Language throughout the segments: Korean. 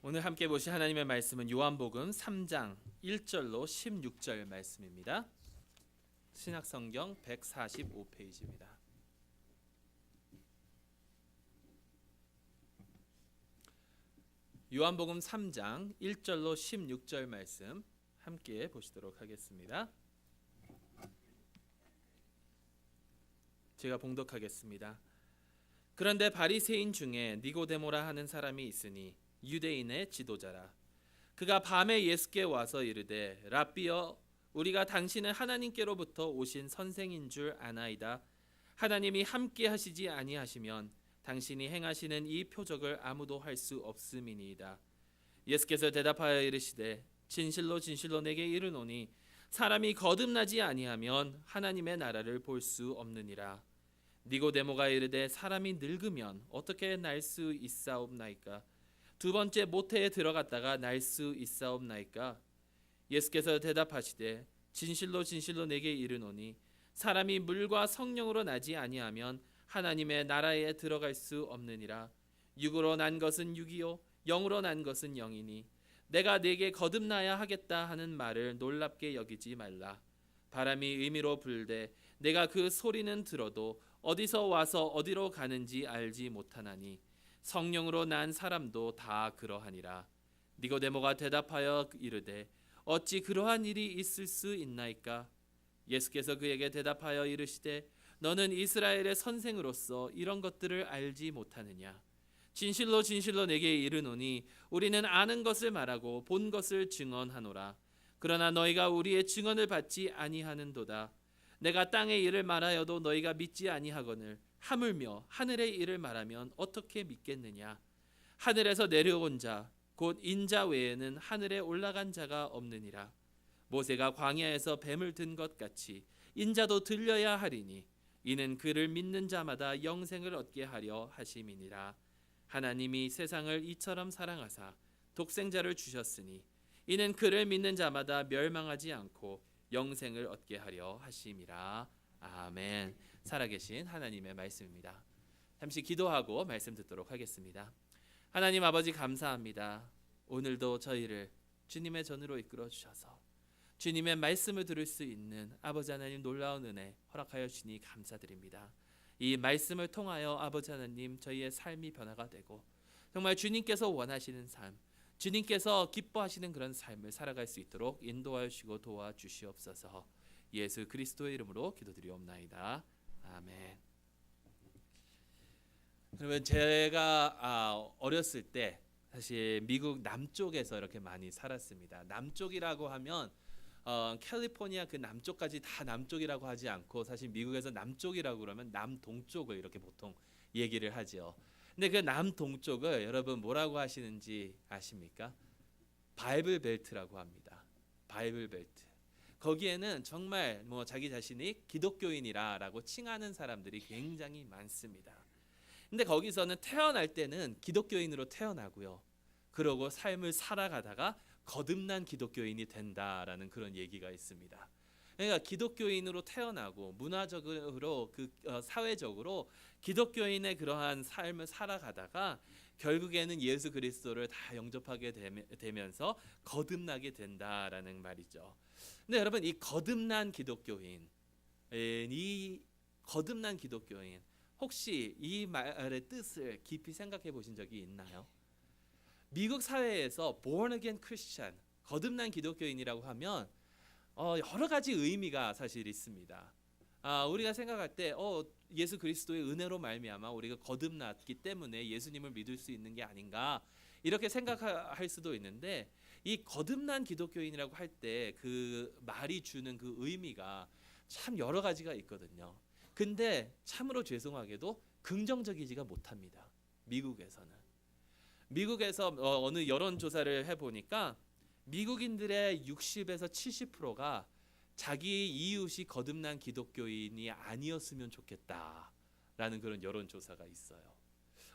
오늘 함께 보실 하나님의 말씀은 요한복음 3장 1절로 16절 말씀입니다. 신약성경 145페이지입니다. 요한복음 3장 1절로 16절 말씀 함께 보시도록 하겠습니다. 제가 봉독하겠습니다. 그런데 바리새인 중에 니고데모라 하는 사람이 있으니 유대인의 지도자라. 그가 밤에 예수께 와서 이르되 랍비여, 우리가 당신은 하나님께로부터 오신 선생인 줄 아나이다. 하나님이 함께 하시지 아니하시면 당신이 행하시는 이 표적을 아무도 할 수 없음이니이다. 예수께서 대답하여 이르시되 진실로 진실로 내게 이르노니 사람이 거듭나지 아니하면 하나님의 나라를 볼 수 없느니라. 니고데모가 이르되 사람이 늙으면 어떻게 날 수 있사옵나이까? 두 번째 모태에 들어갔다가 날 수 있사옵나이까? 예수께서 대답하시되 진실로 진실로 내게 이르노니 사람이 물과 성령으로 나지 아니하면 하나님의 나라에 들어갈 수 없느니라. 육으로 난 것은 육이요 영으로 난 것은 영이니 내가 네게 거듭나야 하겠다 하는 말을 놀랍게 여기지 말라. 바람이 의미로 불되 내가 그 소리는 들어도 어디서 와서 어디로 가는지 알지 못하나니 성령으로 난 사람도 다 그러하니라. 니고데모가 대답하여 이르되 어찌 그러한 일이 있을 수 있나이까? 예수께서 그에게 대답하여 이르시되 너는 이스라엘의 선생으로서 이런 것들을 알지 못하느냐? 진실로 진실로 내게 이르노니 우리는 아는 것을 말하고 본 것을 증언하노라. 그러나 너희가 우리의 증언을 받지 아니하는도다. 내가 땅의 일을 말하여도 너희가 믿지 아니하거늘 하물며 하늘의 일을 말하면 어떻게 믿겠느냐? 하늘에서 내려온 자 곧 인자 외에는 하늘에 올라간 자가 없느니라. 모세가 광야에서 뱀을 든 것 같이 인자도 들려야 하리니 이는 그를 믿는 자마다 영생을 얻게 하려 하심이니라. 하나님이 세상을 이처럼 사랑하사 독생자를 주셨으니 이는 그를 믿는 자마다 멸망하지 않고 영생을 얻게 하려 하심이라. 아멘. 살아계신 하나님의 말씀입니다. 잠시 기도하고 말씀 듣도록 하겠습니다. 하나님 아버지 감사합니다. 오늘도 저희를 주님의 전으로 이끌어 주셔서 주님의 말씀을 들을 수 있는 아버지 하나님 놀라운 은혜 허락하여 주니 감사드립니다. 이 말씀을 통하여 아버지 하나님 저희의 삶이 변화가 되고 정말 주님께서 원하시는 삶, 주님께서 기뻐하시는 그런 삶을 살아갈 수 있도록 인도하여 주시고 도와주시옵소서. 예수 그리스도의 이름으로 기도드리옵나이다. 아멘. 그러면 제가 어렸을 때 사실 미국 남쪽에서 이렇게 많이 살았습니다. 남쪽이라고 하면 캘리포니아 그 남쪽까지 다 남쪽이라고 하지 않고 사실 미국에서 남쪽이라고 그러면 남동쪽을 이렇게 보통 얘기를 하죠. 근데 그 남동쪽을 여러분 뭐라고 하시는지 아십니까? 바이블 벨트라고 합니다. 바이블 벨트. 거기에는 정말 뭐 자기 자신이 기독교인이라고 칭하는 사람들이 굉장히 많습니다. 근데 거기서는 태어날 때는 기독교인으로 태어나고요. 그러고 삶을 살아가다가 거듭난 기독교인이 된다라는 그런 얘기가 있습니다. 그러니까 기독교인으로 태어나고 문화적으로 사회적으로 기독교인의 그러한 삶을 살아가다가 결국에는 예수 그리스도를 다 영접하게 되면서 거듭나게 된다라는 말이죠. 근데 여러분 이 거듭난 기독교인 혹시 이 말의 뜻을 깊이 생각해 보신 적이 있나요? 미국 사회에서 born again Christian, 거듭난 기독교인이라고 하면 여러 가지 의미가 사실 있습니다. 우리가 생각할 때 예수 그리스도의 은혜로 말미암아 우리가 거듭났기 때문에 예수님을 믿을 수 있는 게 아닌가 이렇게 생각할 수도 있는데 이 거듭난 기독교인이라고 할 때 그 말이 주는 그 의미가 참 여러 가지가 있거든요. 근데 참으로 죄송하게도 긍정적이지가 못합니다. 미국에서 어느 여론조사를 해보니까 미국인들의 60에서 70%가 자기 이웃이 거듭난 기독교인이 아니었으면 좋겠다라는 그런 여론조사가 있어요.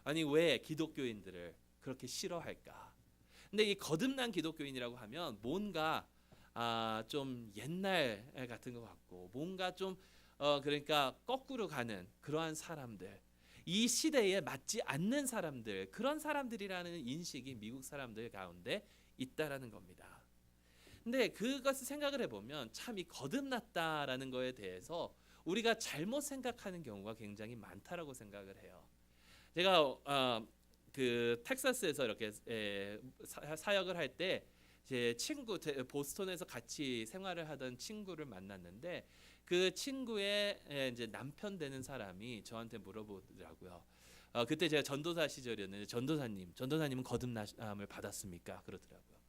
아니 왜 기독교인들을 그렇게 싫어할까? 근데 이 거듭난 기독교인이라고 하면 뭔가 좀 옛날 같은 것 같고 뭔가 좀 그러니까 거꾸로 가는 그러한 사람들, 이 시대에 맞지 않는 사람들, 그런 사람들이라는 인식이 미국 사람들 가운데 있다라는 겁니다. 근데 그것을 생각을 해보면 참 이 거듭났다라는 거에 대해서 우리가 잘못 생각하는 경우가 굉장히 많다라고 생각을 해요. 제가 그 텍사스에서 이렇게 사역을 할 때 제 친구 보스턴에서 같이 생활을 하던 친구를 만났는데 그 친구의 이제 남편 되는 사람이 저한테 물어보더라고요. 그때 제가 전도사 시절이었는데 전도사님은 거듭남을 받았습니까? 그러더라고요.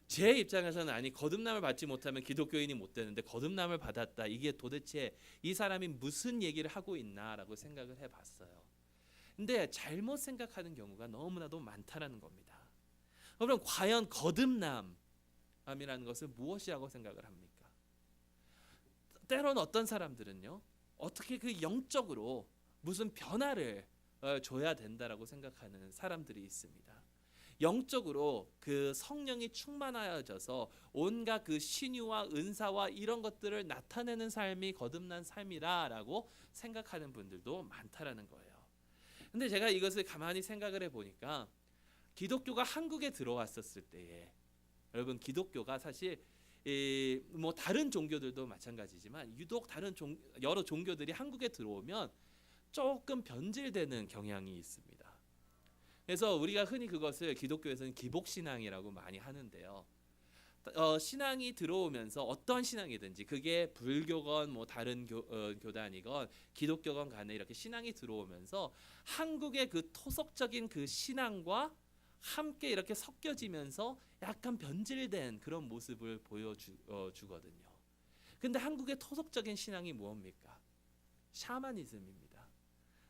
제 입장에서는 아니 거듭남을 받지 못하면 기독교인이 못 되는데 거듭남을 받았다. 이게 도대체 이 사람이 무슨 얘기를 하고 있나라고 생각을 해봤어요. 근데 잘못 생각하는 경우가 너무나도 많다라는 겁니다. 그럼 과연 거듭남이라는 것을 무엇이라고 생각을 합니까? 때로는 어떤 사람들은요, 어떻게 그 영적으로 무슨 변화를 줘야 된다라고 생각하는 사람들이 있습니다. 영적으로 그 성령이 충만하여져서 온갖 그 신유와 은사와 이런 것들을 나타내는 삶이 거듭난 삶이라라고 생각하는 분들도 많다라는 거예요. 근데 제가 이것을 가만히 생각을 해보니까 기독교가 한국에 들어왔었을 때에 여러분 기독교가 사실 뭐 다른 종교들도 마찬가지지만 유독 여러 종교들이 한국에 들어오면 조금 변질되는 경향이 있습니다. 그래서 우리가 흔히 그것을 기독교에서는 기복신앙이라고 많이 하는데요. 신앙이 들어오면서 어떤 신앙이든지 그게 불교건 뭐 다른 교단이건 기독교건 간에 이렇게 신앙이 들어오면서 한국의 그 토속적인 그 신앙과 함께 이렇게 섞여지면서 약간 변질된 그런 모습을 보여주거든요. 근데 한국의 토속적인 신앙이 무엇입니까? 샤머니즘입니다.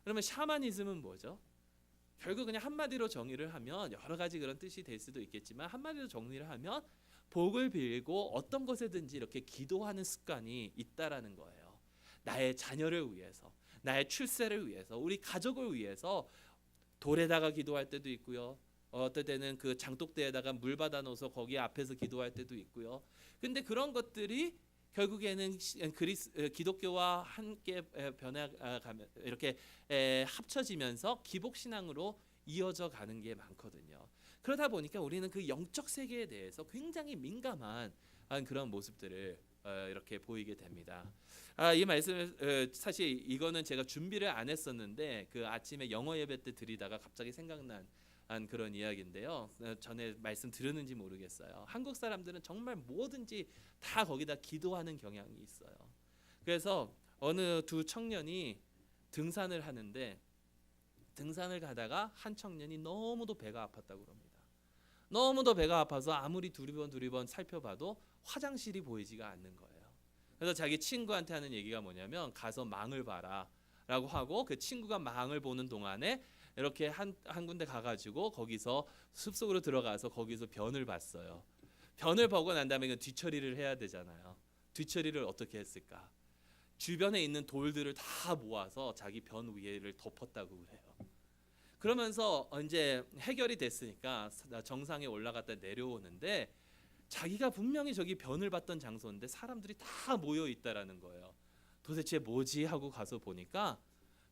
그러면 샤머니즘은 뭐죠? 결국 그냥 한마디로 정의를 하면 여러 가지 그런 뜻이 될 수도 있겠지만 한마디로 정리를 하면 복을 빌고 어떤 것에든지 이렇게 기도하는 습관이 있다라는 거예요. 나의 자녀를 위해서, 나의 출세를 위해서, 우리 가족을 위해서 돌에다가 기도할 때도 있고요. 어떨 때는 그 장독대에다가 물 받아 넣어서 거기 앞에서 기도할 때도 있고요. 근데 그런 것들이 결국에는 기독교와 함께 변해가면 이렇게 합쳐지면서 기복신앙으로 이어져 가는 게 많거든요. 그러다 보니까 우리는 그 영적 세계에 대해서 굉장히 민감한 그런 모습들을 이렇게 보이게 됩니다. 이 말씀을 사실 이거는 제가 준비를 안 했었는데 그 아침에 영어 예배 때 드리다가 갑자기 생각난 그런 이야기인데요. 전에 말씀 들었는지 모르겠어요. 한국 사람들은 정말 뭐든지 다 거기다 기도하는 경향이 있어요. 그래서 어느 두 청년이 등산을 하는데 등산을 가다가 한 청년이 너무도 배가 아팠다고 그럽니다. 너무도 배가 아파서 아무리 두리번 살펴봐도 화장실이 보이지가 않는 거예요. 그래서 자기 친구한테 하는 얘기가 뭐냐면 가서 망을 봐라 라고 하고 그 친구가 망을 보는 동안에 이렇게 한 군데 가가지고 거기서 숲속으로 들어가서 거기서 변을 봤어요. 변을 보고 난 다음에 그 뒤처리를 해야 되잖아요. 뒤처리를 어떻게 했을까? 주변에 있는 돌들을 다 모아서 자기 변 위에를 덮었다고 그래요. 그러면서 이제 해결이 됐으니까 정상에 올라갔다 내려오는데 자기가 분명히 저기 변을 봤던 장소인데 사람들이 다 모여 있다라는 거예요. 도대체 뭐지 하고 가서 보니까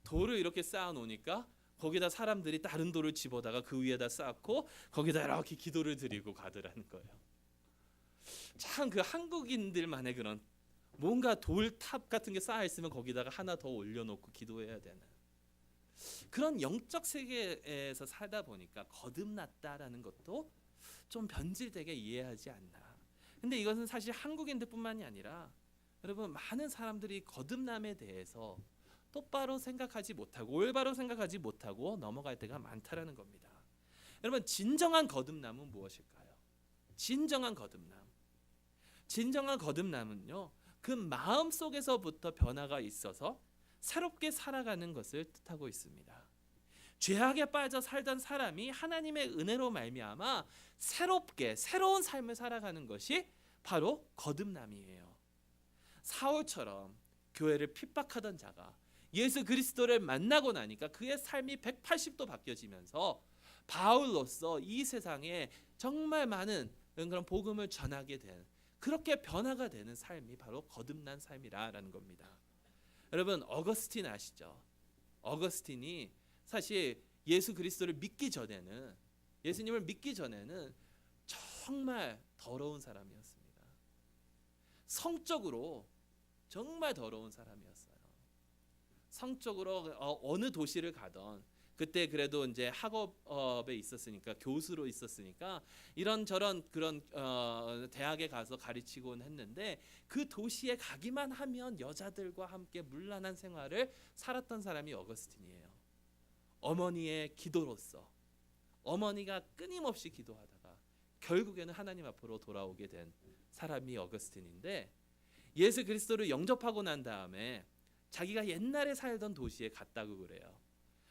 돌을 이렇게 쌓아 놓으니까 거기다 사람들이 다른 돌을 집어다가 그 위에다 쌓고 거기다 이렇게 기도를 드리고 가더라는 거예요. 참 그 한국인들만의 그런 뭔가 돌탑 같은 게 쌓여 있으면 거기다가 하나 더 올려놓고 기도해야 되는 그런 영적 세계에서 살다 보니까 거듭났다라는 것도 좀 변질되게 이해하지 않나. 근데 이것은 사실 한국인들뿐만이 아니라 여러분 많은 사람들이 거듭남에 대해서 똑바로 생각하지 못하고 올바로 생각하지 못하고 넘어갈 때가 많다라는 겁니다. 여러분 진정한 거듭남은 무엇일까요? 진정한 거듭남은요. 그 마음 속에서부터 변화가 있어서 새롭게 살아가는 것을 뜻하고 있습니다. 죄악에 빠져 살던 사람이 하나님의 은혜로 말미암아 새롭게 새로운 삶을 살아가는 것이 바로 거듭남이에요. 사울처럼 교회를 핍박하던 자가 예수 그리스도를 만나고 나니까 그의 삶이 180도 바뀌어지면서 바울로서 이 세상에 정말 많은 그런 복음을 전하게 된 그렇게 변화가 되는 삶이 바로 거듭난 삶이라는 겁니다. 여러분 어거스틴 아시죠? 어거스틴이 사실 예수 그리스도를 믿기 전에는, 예수님을 믿기 전에는 정말 더러운 사람이었습니다. 성적으로 정말 더러운 사람이었어요. 성적으로 어느 도시를 가던, 그때 그래도 이제 학업에 있었으니까, 교수로 있었으니까 이런저런 그런 대학에 가서 가르치곤 했는데, 그 도시에 가기만 하면 여자들과 함께 문란한 생활을 살았던 사람이 어거스틴이에요. 어머니의 기도로서 어머니가 끊임없이 기도하다가 결국에는 하나님 앞으로 돌아오게 된 사람이 어거스틴인데, 예수 그리스도를 영접하고 난 다음에 자기가 옛날에 살던 도시에 갔다고 그래요.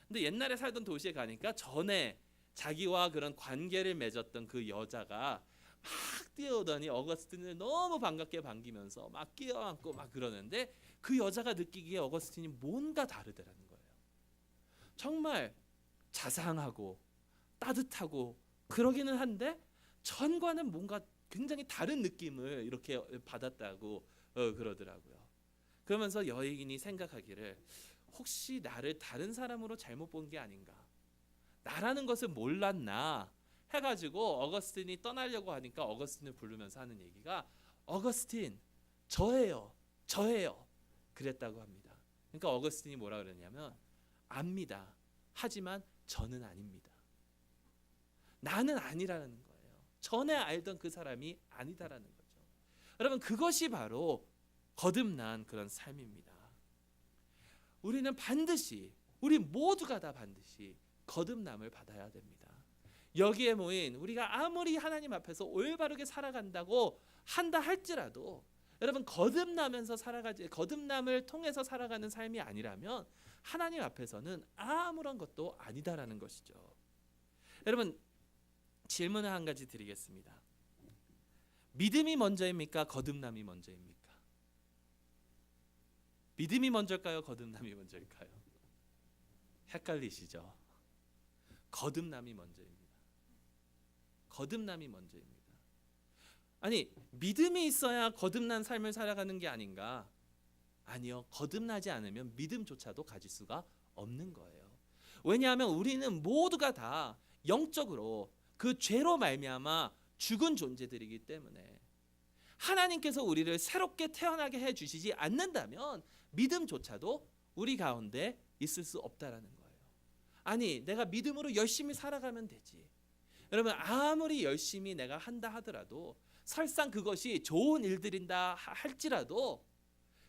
근데 옛날에 살던 도시에 가니까 전에 자기와 그런 관계를 맺었던 그 여자가 막 뛰어오더니 어거스틴을 너무 반갑게 반기면서 막 끼어안고 막 그러는데, 그 여자가 느끼기에 어거스틴이 뭔가 다르더라는 거예요. 정말 자상하고 따뜻하고 그러기는 한데 전과는 뭔가 굉장히 다른 느낌을 이렇게 받았다고 그러더라고요. 그러면서 여인이 생각하기를, 혹시 나를 다른 사람으로 잘못 본 게 아닌가, 나라는 것을 몰랐나 해가지고 어거스틴이 떠나려고 하니까 어거스틴을 부르면서 하는 얘기가, 어거스틴 저예요, 저예요, 그랬다고 합니다. 그러니까 어거스틴이 뭐라 그러냐면, 압니다, 하지만 저는 아닙니다. 나는 아니라는 거예요. 전에 알던 그 사람이 아니다라는 거죠. 여러분, 그것이 바로 거듭난 그런 삶입니다. 우리는 반드시, 우리 모두가 다 반드시 거듭남을 받아야 됩니다. 여기에 모인 우리가 아무리 하나님 앞에서 올바르게 살아간다고 한다 할지라도, 여러분, 거듭남을 통해서 살아가는 삶이 아니라면 하나님 앞에서는 아무런 것도 아니다라는 것이죠. 여러분, 질문을 한 가지 드리겠습니다. 믿음이 먼저입니까? 거듭남이 먼저입니까? 믿음이 먼저일까요? 거듭남이 먼저일까요? 헷갈리시죠? 거듭남이 먼저입니다. 거듭남이 먼저입니다. 아니, 믿음이 있어야 거듭난 삶을 살아가는 게 아닌가? 아니요, 거듭나지 않으면 믿음조차도 가질 수가 없는 거예요. 왜냐하면 우리는 모두가 다 영적으로 그 죄로 말미암아 죽은 존재들이기 때문에, 하나님께서 우리를 새롭게 태어나게 해주시지 않는다면 믿음조차도 우리 가운데 있을 수 없다라는 거예요. 아니, 내가 믿음으로 열심히 살아가면 되지. 여러분, 아무리 열심히 내가 한다 하더라도, 설상 그것이 좋은 일들인다 할지라도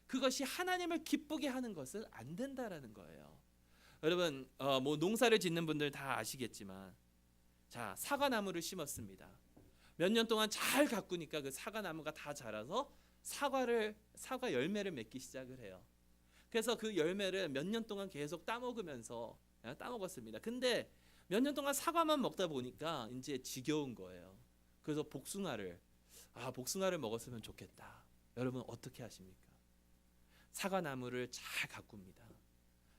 그것이 하나님을 기쁘게 하는 것은 안 된다라는 거예요. 여러분, 뭐 농사를 짓는 분들 다 아시겠지만, 자, 사과나무를 심었습니다. 몇 년 동안 잘 가꾸니까 그 사과나무가 다 자라서 사과 열매를 맺기 시작을 해요. 그래서 그 열매를 몇 년 동안 계속 따먹으면서 따먹었습니다. 근데 몇 년 동안 사과만 먹다 보니까 이제 지겨운 거예요. 그래서 복숭아를 먹었으면 좋겠다. 여러분, 어떻게 하십니까? 사과나무를 잘 가꿉니다.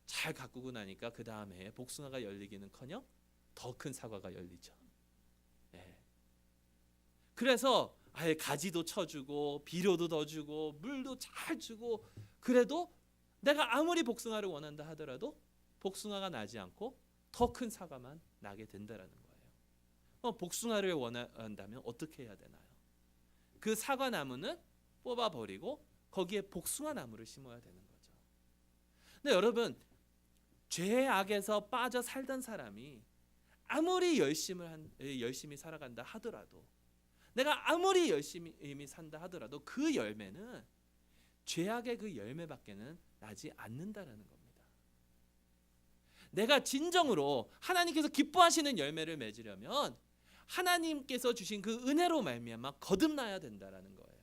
잘 가꾸고 나니까 그 다음에 복숭아가 열리기는커녕 더 큰 사과가 열리죠. 예. 그래서 아예 가지도 쳐주고 비료도 더 주고 물도 잘 주고, 그래도 내가 아무리 복숭아를 원한다 하더라도 복숭아가 나지 않고 더 큰 사과만 나게 된다라는 거예요. 복숭아를 원한다면 어떻게 해야 되나요? 그 사과나무는 뽑아버리고 거기에 복숭아 나무를 심어야 되는 거죠. 근데 여러분, 죄악에서 빠져 살던 사람이 아무리 열심히 살아간다 하더라도, 내가 아무리 열심히 산다 하더라도 그 열매는 죄악의 그 열매밖에는 나지 않는다라는 겁니다. 내가 진정으로 하나님께서 기뻐하시는 열매를 맺으려면 하나님께서 주신 그 은혜로 말미암아 거듭나야 된다라는 거예요.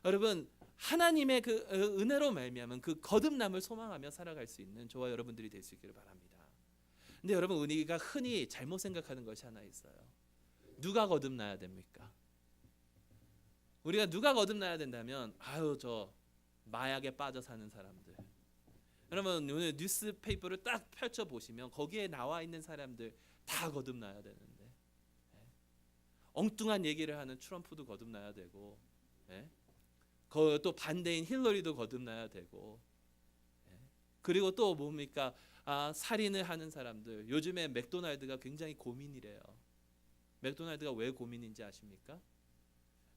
여러분, 하나님의 그 은혜로 말미암은 그 거듭남을 소망하며 살아갈 수 있는 저와 여러분들이 될 수 있기를 바랍니다. 근데 여러분, 우리가 흔히 잘못 생각하는 것이 하나 있어요. 누가 거듭나야 됩니까? 우리가 누가 거듭나야 된다면, 저 마약에 빠져 사는 사람들. 여러분, 오늘 뉴스페이퍼를 딱 펼쳐 보시면 거기에 나와 있는 사람들 다 거듭나야 되는데, 엉뚱한 얘기를 하는 트럼프도 거듭나야 되고, 또 반대인 힐러리도 거듭나야 되고, 그리고 또 뭡니까? 살인을 하는 사람들. 요즘에 맥도날드가 굉장히 고민이래요. 맥도날드가 왜 고민인지 아십니까?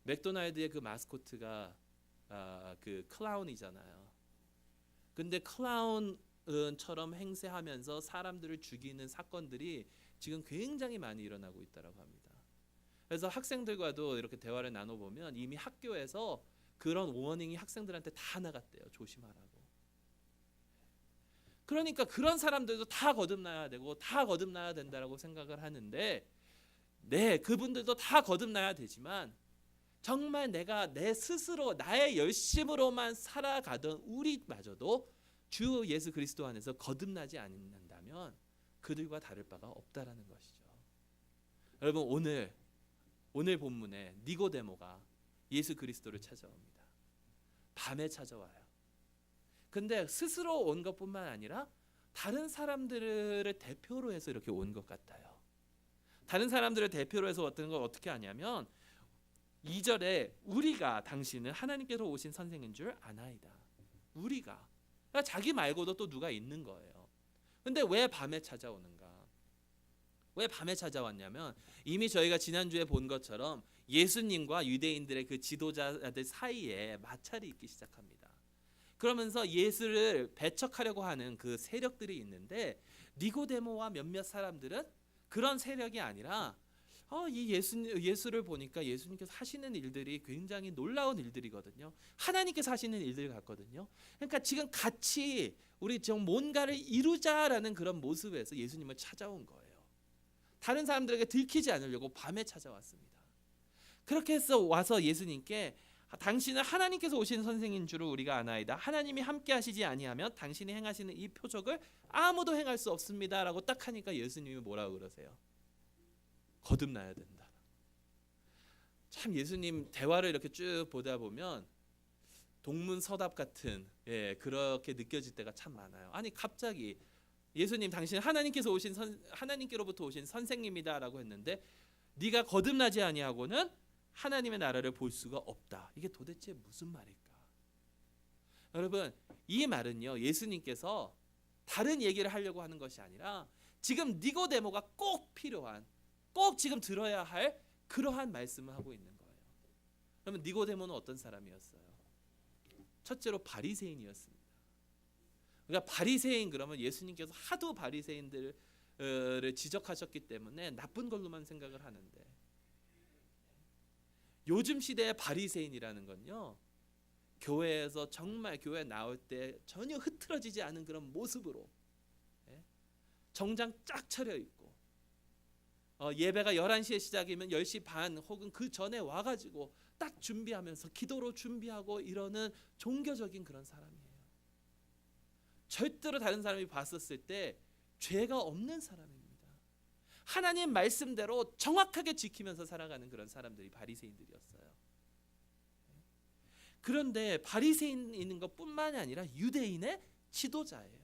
맥도날드의 그 마스코트가 그 클라운이잖아요. 근데 클라운처럼 행세하면서 사람들을 죽이는 사건들이 지금 굉장히 많이 일어나고 있다고 합니다. 그래서 학생들과도 이렇게 대화를 나눠보면 이미 학교에서 그런 워닝이 학생들한테 다 나갔대요. 조심하라고. 그러니까 그런 사람들도 다 거듭나야 되고 다 거듭나야 된다라고 생각을 하는데, 네, 그분들도 다 거듭나야 되지만 정말 내가 내 스스로 나의 열심으로만 살아가던 우리마저도 주 예수 그리스도 안에서 거듭나지 않는다면 그들과 다를 바가 없다라는 것이죠. 여러분, 오늘 본문에 니고데모가 예수 그리스도를 찾아옵니다. 밤에 찾아와요. 근데 스스로 온 것뿐만 아니라 다른 사람들을 대표로 해서 이렇게 온 것 같아요. 다른 사람들을 대표로 해서 어떤 걸 어떻게 하냐면 2절에 우리가 당신은 하나님께서 오신 선생인 줄 아나이다. 우리가. 그러니까 자기 말고도 또 누가 있는 거예요. 근데 왜 밤에 찾아오는가? 왜 밤에 찾아왔냐면 이미 저희가 지난주에 본 것처럼 예수님과 유대인들의 그 지도자들 사이에 마찰이 있기 시작합니다. 그러면서 예수를 배척하려고 하는 그 세력들이 있는데 니고데모와 몇몇 사람들은 그런 세력이 아니라 이 예수를 보니까 예수님께서 하시는 일들이 굉장히 놀라운 일들이거든요. 하나님께서 하시는 일들 같거든요. 그러니까 지금 같이 우리 좀 뭔가를 이루자라는 그런 모습에서 예수님을 찾아온 거예요. 다른 사람들에게 들키지 않으려고 밤에 찾아왔습니다. 그렇게 해서 와서 예수님께 당신은 하나님께서 오신 선생인 줄을 우리가 아나이다. 하나님이 함께 하시지 아니하면 당신이 행하시는 이 표적을 아무도 행할 수 없습니다라고 딱 하니까 예수님이 뭐라고 그러세요? 거듭나야 된다. 참 예수님 대화를 이렇게 쭉 보다 보면 동문서답 같은 그렇게 느껴질 때가 참 많아요. 아니 갑자기 예수님 당신 하나님께로부터 오신 선생님이다라고 했는데 네가 거듭나지 아니하고는 하나님의 나라를 볼 수가 없다. 이게 도대체 무슨 말일까? 여러분, 이 말은요 예수님께서 다른 얘기를 하려고 하는 것이 아니라 지금 니고데모가 꼭 필요한, 꼭 지금 들어야 할 그러한 말씀을 하고 있는 거예요. 그러면 니고데모는 어떤 사람이었어요? 첫째로 바리새인이었습니다. 그러니까 바리새인 그러면 예수님께서 하도 바리새인들을 지적하셨기 때문에 나쁜 걸로만 생각을 하는데 요즘 시대의 바리새인이라는 건요 교회에서 정말 교회 나올 때 전혀 흐트러지지 않은 그런 모습으로 정장 쫙 차려입고 예배가 11시에 시작이면 10시 반 혹은 그 전에 와가지고 딱 준비하면서 기도로 준비하고 이러는 종교적인 그런 사람이에요. 절대로 다른 사람이 봤었을 때 죄가 없는 사람입니다. 하나님 말씀대로 정확하게 지키면서 살아가는 그런 사람들이 바리새인들이었어요. 그런데 바리새인인 것뿐만이 아니라 유대인의 지도자예요.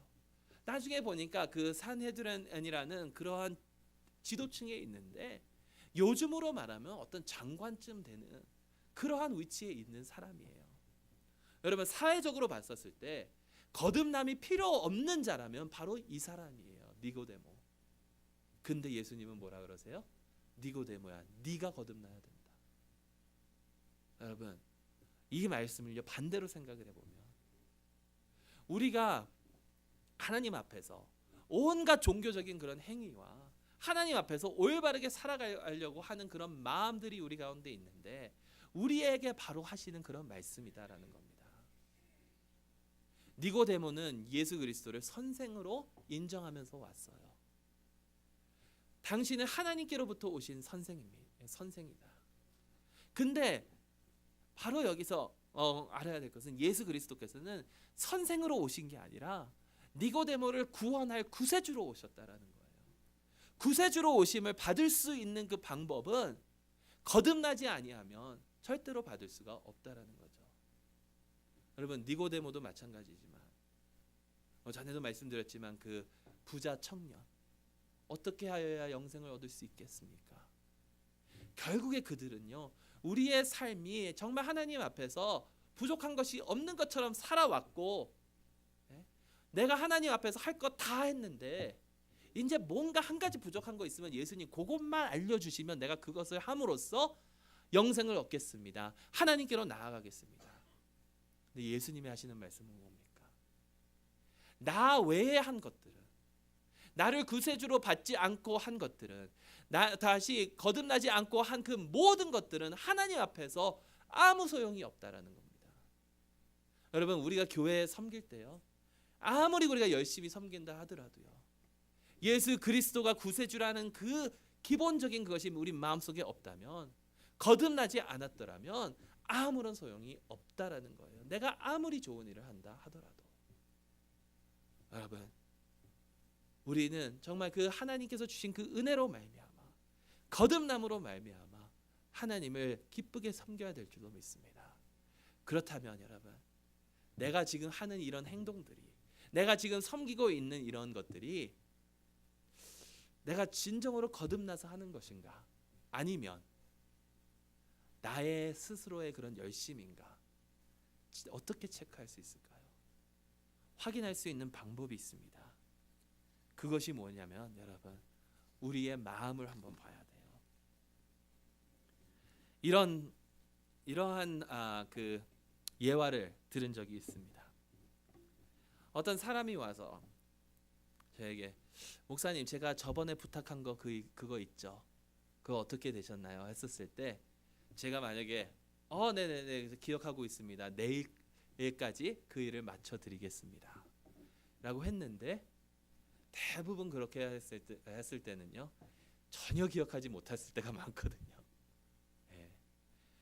나중에 보니까 그 산헤드린이라는 그러한 지도층에 있는데 요즘으로 말하면 어떤 장관쯤 되는 그러한 위치에 있는 사람이에요. 여러분 사회적으로 봤었을 때 거듭남이 필요 없는 자라면 바로 이 사람이에요. 니고데모. 근데 예수님은 뭐라 그러세요? 니고데모야, 네가 거듭나야 된다. 여러분 이 말씀을요 반대로 생각을 해보면 우리가 하나님 앞에서 온갖 종교적인 그런 행위와 하나님 앞에서 올바르게 살아가려고 하는 그런 마음들이 우리 가운데 있는데 우리에게 바로 하시는 그런 말씀이다라는 겁니다. 니고데모는 예수 그리스도를 선생으로 인정하면서 왔어요. 당신은 하나님께로부터 오신 선생이다. 근데 바로 여기서 알아야 될 것은 예수 그리스도께서는 선생으로 오신 게 아니라 니고데모를 구원할 구세주로 오셨다라는 거예요. 구세주로 오심을 받을 수 있는 그 방법은 거듭나지 아니하면 절대로 받을 수가 없다라는 거죠. 여러분 니고데모도 마찬가지지만 전에도 말씀드렸지만 그 부자 청년 어떻게 하여야 영생을 얻을 수 있겠습니까? 결국에 그들은요 우리의 삶이 정말 하나님 앞에서 부족한 것이 없는 것처럼 살아왔고 내가 하나님 앞에서 할 것 다 했는데 이제 뭔가 한 가지 부족한 거 있으면 예수님 그것만 알려주시면 내가 그것을 함으로써 영생을 얻겠습니다. 하나님께로 나아가겠습니다. 근데 예수님이 하시는 말씀은 뭡니까? 나 외에 한 것들은, 나를 구세주로 받지 않고 한 것들은, 나 다시 거듭나지 않고 한 그 모든 것들은 하나님 앞에서 아무 소용이 없다라는 겁니다. 여러분, 우리가 교회에 섬길 때요, 아무리 우리가 열심히 섬긴다 하더라도요, 예수 그리스도가 구세주라는 그 기본적인 것이 우리 마음속에 없다면, 거듭나지 않았더라면 아무런 소용이 없다라는 거예요. 내가 아무리 좋은 일을 한다 하더라도. 여러분, 우리는 정말 그 하나님께서 주신 그 은혜로 말미암아, 거듭남으로 말미암아 하나님을 기쁘게 섬겨야 될 줄로 믿습니다. 그렇다면 여러분, 내가 지금 하는 이런 행동들이, 내가 지금 섬기고 있는 이런 것들이 내가 진정으로 거듭나서 하는 것인가? 아니면 나의 스스로의 그런 열심인가? 어떻게 체크할 수 있을까요? 확인할 수 있는 방법이 있습니다. 그것이 뭐냐면 여러분, 우리의 마음을 한번 봐야 돼요. 이러한 그 예화를 들은 적이 있습니다. 어떤 사람이 와서 저에게, 목사님, 제가 저번에 부탁한 거 그거 있죠? 그거 어떻게 되셨나요? 했었을 때 제가 만약에 네네네 기억하고 있습니다. 내일까지 그 일을 마쳐 드리겠습니다 라고 했는데, 대부분 그렇게 했을 때는요, 전혀 기억하지 못했을 때가 많거든요.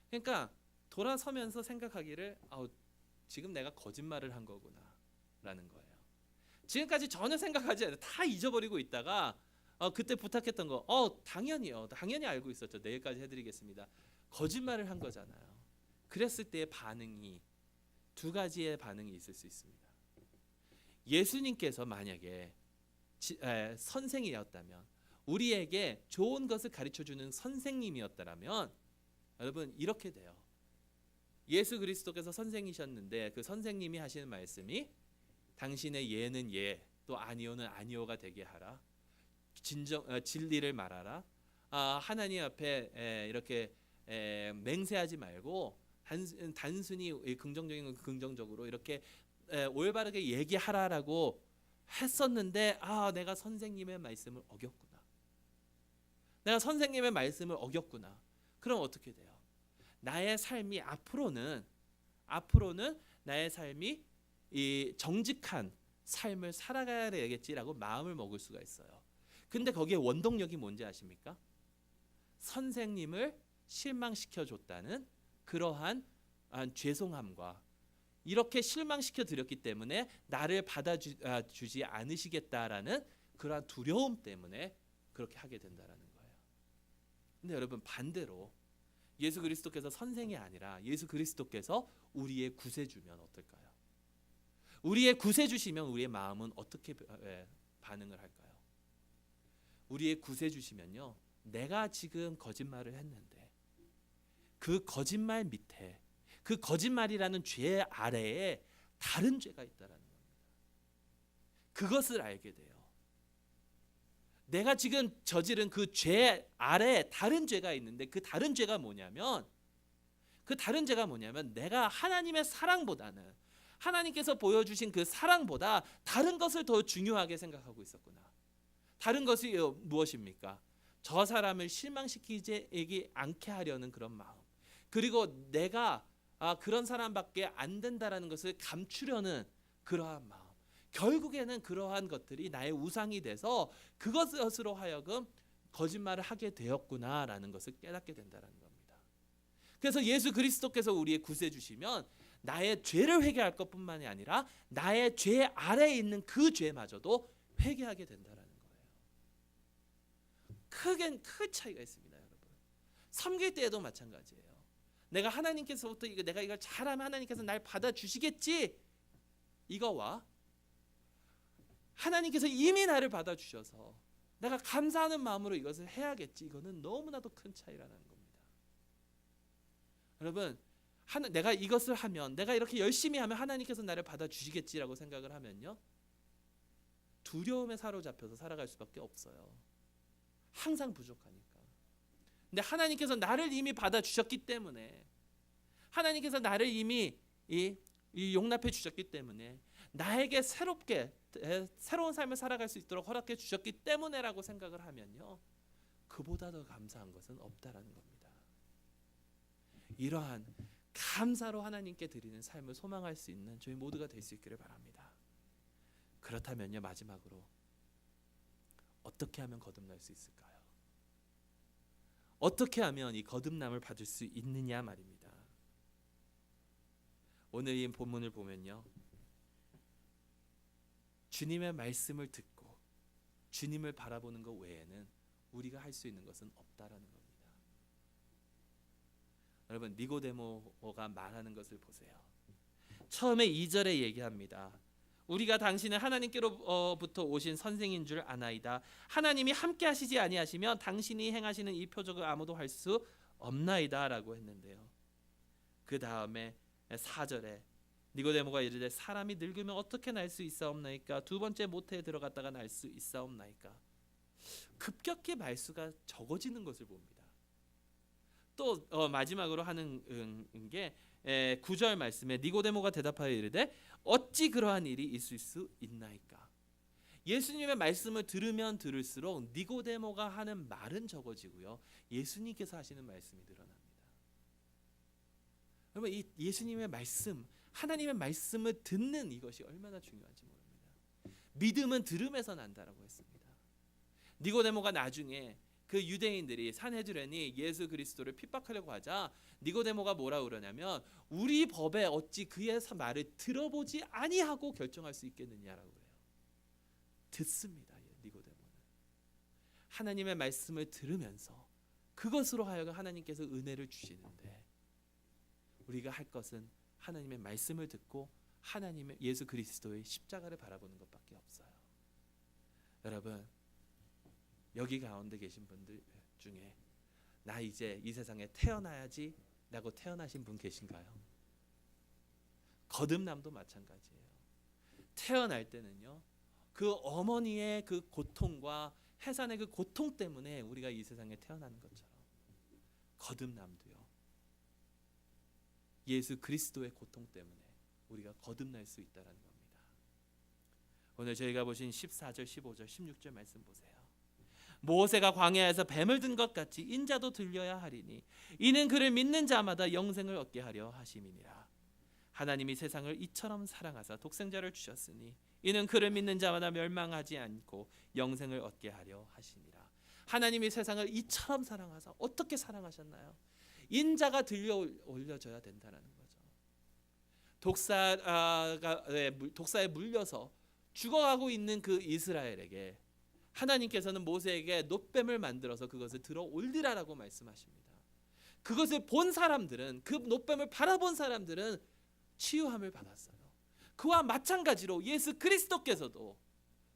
그러니까 돌아서면서 생각하기를 지금 내가 거짓말을 한 거구나 라는 거예요. 지금까지 전혀 생각하지 않아요. 다 잊어버리고 있다가 그때 부탁했던 거 당연히 알고 있었죠. 내일까지 해드리겠습니다. 거짓말을 한 거잖아요. 그랬을 때의 반응이 두 가지의 반응이 있을 수 있습니다. 예수님께서 만약에 선생이었다면, 우리에게 좋은 것을 가르쳐주는 선생님이었다면 여러분, 이렇게 돼요. 예수 그리스도께서 선생이셨는데 그 선생님이 하시는 말씀이 당신의 예는 예, 또 아니오는 아니오가 되게 하라. 진리를 말하라. 하나님 앞에 이렇게 맹세하지 말고 단순히 긍정적인 건 긍정적으로 이렇게 올바르게 얘기하라라고 했었는데, 내가 선생님의 말씀을 어겼구나. 내가 선생님의 말씀을 어겼구나. 그럼 어떻게 돼요? 나의 삶이 앞으로는 나의 삶이 이 정직한 삶을 살아가야 되겠지라고 마음을 먹을 수가 있어요. 근데 거기에 원동력이 뭔지 아십니까? 선생님을 실망시켜 줬다는 그러한 죄송함과, 이렇게 실망시켜 드렸기 때문에 나를 받아주지 않으시겠다라는 그러한 두려움 때문에 그렇게 하게 된다라는 거예요. 근데 여러분, 반대로 예수 그리스도께서 선생이 아니라 예수 그리스도께서 우리의 구세주면 어떨까요? 우리의 구세주시면 우리의 마음은 어떻게 반응을 할까요? 우리의 구세주시면요, 내가 지금 거짓말을 했는데 그 거짓말 밑에, 그 거짓말이라는 죄 아래에 다른 죄가 있다라는 겁니다. 그것을 알게 돼요. 내가 지금 저지른 그 죄 아래에 다른 죄가 있는데, 그 다른 죄가 뭐냐면 내가 하나님의 사랑보다는, 하나님께서 보여주신 그 사랑보다 다른 것을 더 중요하게 생각하고 있었구나. 다른 것이 무엇입니까? 저 사람을 실망시키지 않게 하려는 그런 마음, 그리고 내가 그런 사람밖에 안 된다라는 것을 감추려는 그러한 마음, 결국에는 그러한 것들이 나의 우상이 돼서 그것으로 하여금 거짓말을 하게 되었구나라는 것을 깨닫게 된다는 겁니다. 그래서 예수 그리스도께서 우리의 구세 주시면 나의 죄를 회개할 것뿐만이 아니라 나의 죄 아래에 있는 그 죄마저도 회개하게 된다는 거예요. 큰 차이가 있습니다, 여러분. 섬길 때에도 마찬가지예요. 내가 하나님께서부터 내가 이걸 잘하면 하나님께서 날 받아주시겠지, 이거와 하나님께서 이미 나를 받아주셔서 내가 감사하는 마음으로 이것을 해야겠지, 이거는 너무나도 큰 차이라는 겁니다. 여러분, 내가 이것을 하면, 내가 이렇게 열심히 하면 하나님께서 나를 받아주시겠지라고 생각을 하면요, 두려움에 사로잡혀서 살아갈 수밖에 없어요. 항상 부족하니까. 근데 하나님께서 나를 이미 받아주셨기 때문에, 하나님께서 나를 이미 이 용납해 주셨기 때문에, 나에게 새로운 삶을 살아갈 수 있도록 허락해 주셨기 때문에라고 생각을 하면요, 그보다 더 감사한 것은 없다라는 겁니다. 이러한 감사로 하나님께 드리는 삶을 소망할 수 있는 저희 모두가 될 수 있기를 바랍니다. 그렇다면요, 마지막으로 어떻게 하면 거듭날 수 있을까요? 어떻게 하면 이 거듭남을 받을 수 있느냐 말입니다. 오늘 이 본문을 보면요, 주님의 말씀을 듣고 주님을 바라보는 것 외에는 우리가 할 수 있는 것은 없다라는 겁니다. 여러분, 니고데모가 말하는 것을 보세요. 처음에 2절에 얘기합니다. 우리가 당신은 하나님께로부터 오신 선생인 줄 아나이다. 하나님이 함께 하시지 아니하시면 당신이 행하시는 이 표적을 아무도 할 수 없나이다 라고 했는데요, 그 다음에 4절에 니고데모가 이르되 사람이 늙으면 어떻게 날 수 있사옵나이까? 두 번째 모태에 들어갔다가 날 수 있사옵나이까? 급격히 말수가 적어지는 것을 봅니다. 또 마지막으로 하는 게 9절 말씀에 니고데모가 대답하여 이르되 어찌 그러한 일이 있을 수 있나이까? 예수님의 말씀을 들으면 들을수록 니고데모가 하는 말은 적어지고요, 예수님께서 하시는 말씀이 늘어납니다. 여러분, 이 예수님의 말씀, 하나님의 말씀을 듣는 이것이 얼마나 중요한지 모릅니다. 믿음은 들음에서 난다라고 했습니다. 니고데모가 나중에 그 유대인들이 산헤드린이 예수 그리스도를 핍박하려고 하자 니고데모가 뭐라 그러냐면 우리 법에 어찌 그의 말을 들어보지 아니하고 결정할 수 있겠느냐라고 그래요. 듣습니다. 니고데모는 하나님의 말씀을 들으면서 그것으로 하여금 하나님께서 은혜를 주시는데, 우리가 할 것은 하나님의 말씀을 듣고 하나님의 예수 그리스도의 십자가를 바라보는 것밖에 없어요. 여러분, 여기 가운데 계신 분들 중에 나 이제 이 세상에 태어나야지 라고 태어나신 분 계신가요? 거듭남도 마찬가지예요. 태어날 때는요, 그 어머니의 그 고통과 해산의 그 고통 때문에 우리가 이 세상에 태어나는 것처럼 거듭남도요, 예수 그리스도의 고통 때문에 우리가 거듭날 수 있다는 겁니다. 오늘 저희가 보신 14절, 15절, 16절 말씀 보세요. 모세가 광야에서 뱀을 든 것 같이 인자도 들려야 하리니 이는 그를 믿는 자마다 영생을 얻게 하려 하심이니라. 하나님이 세상을 이처럼 사랑하사 독생자를 주셨으니 이는 그를 믿는 자마다 멸망하지 않고 영생을 얻게 하려 하시니라. 하나님이 세상을 이처럼 사랑하사 어떻게 사랑하셨나요? 인자가 들려 올려져야 된다는 거죠. 독사에 물려서 죽어가고 있는 그 이스라엘에게 하나님께서는 모세에게 놋뱀을 만들어서 그것을 들어 올리라라고 말씀하십니다. 그것을 본 사람들은, 그 놋뱀을 바라본 사람들은 치유함을 받았어요. 그와 마찬가지로 예수 그리스도께서도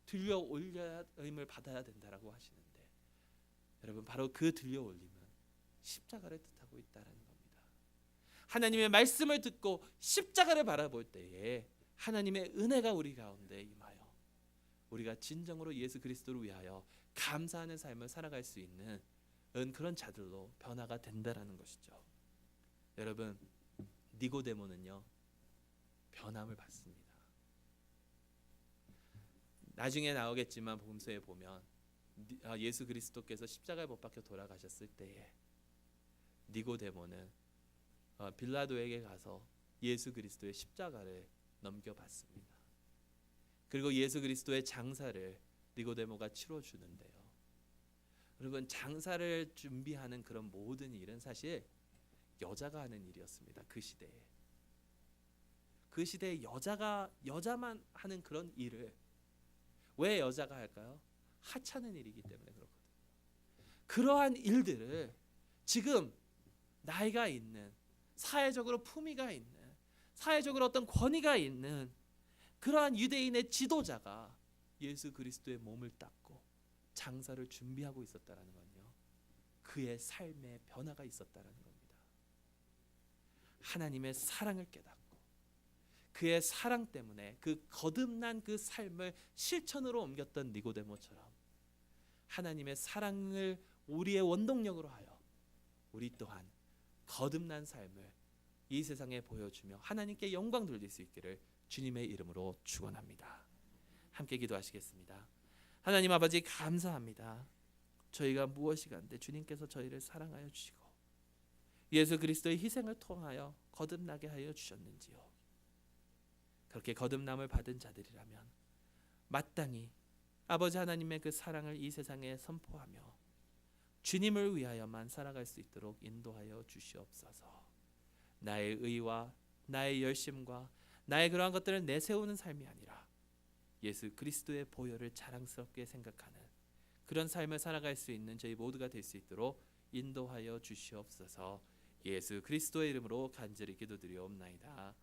들려 올림을 받아야 된다라고 하시는데, 여러분, 바로 그 들려 올림은 십자가를 뜻하고 있다는 겁니다. 하나님의 말씀을 듣고 십자가를 바라볼 때에 하나님의 은혜가 우리 가운데 임하여 우리가 진정으로 예수 그리스도를 위하여 감사하는 삶을 살아갈 수 있는 그런 자들로 변화가 된다라는 것이죠. 여러분, 니고데모는요, 변함을 받습니다. 나중에 나오겠지만 복음서에 보면 예수 그리스도께서 십자가에 못 박혀 돌아가셨을 때에 니고데모는 빌라도에게 가서 예수 그리스도의 십자가를 넘겨받습니다. 그리고 예수 그리스도의 장사를 니고데모가 치러주는데요, 여러분, 장사를 준비하는 그런 모든 일은 사실 여자가 하는 일이었습니다. 그 시대에 여자만 하는 그런 일을 왜 여자가 할까요? 하찮은 일이기 때문에 그렇거든요. 그러한 일들을 지금 나이가 있는, 사회적으로 품위가 있는, 사회적으로 어떤 권위가 있는 그러한 유대인의 지도자가 예수 그리스도의 몸을 닦고 장사를 준비하고 있었다라는 건요, 그의 삶에 변화가 있었다라는 겁니다. 하나님의 사랑을 깨닫고 그의 사랑 때문에 그 거듭난 그 삶을 실천으로 옮겼던 니고데모처럼 하나님의 사랑을 우리의 원동력으로 하여 우리 또한 거듭난 삶을 이 세상에 보여주며 하나님께 영광 돌릴 수 있기를 주님의 이름으로 축원합니다. 함께 기도하시겠습니다. 하나님 아버지 감사합니다. 저희가 무엇이 간데 주님께서 저희를 사랑하여 주시고 예수 그리스도의 희생을 통하여 거듭나게 하여 주셨는지요. 그렇게 거듭남을 받은 자들이라면 마땅히 아버지 하나님의 그 사랑을 이 세상에 선포하며 주님을 위하여만 살아갈 수 있도록 인도하여 주시옵소서. 나의 의와 나의 열심과 나의 그러한 것들을 내세우는 삶이 아니라 예수 그리스도의 보혈을 자랑스럽게 생각하는 그런 삶을 살아갈 수 있는 저희 모두가 될 수 있도록 인도하여 주시옵소서. 예수 그리스도의 이름으로 간절히 기도드리옵나이다.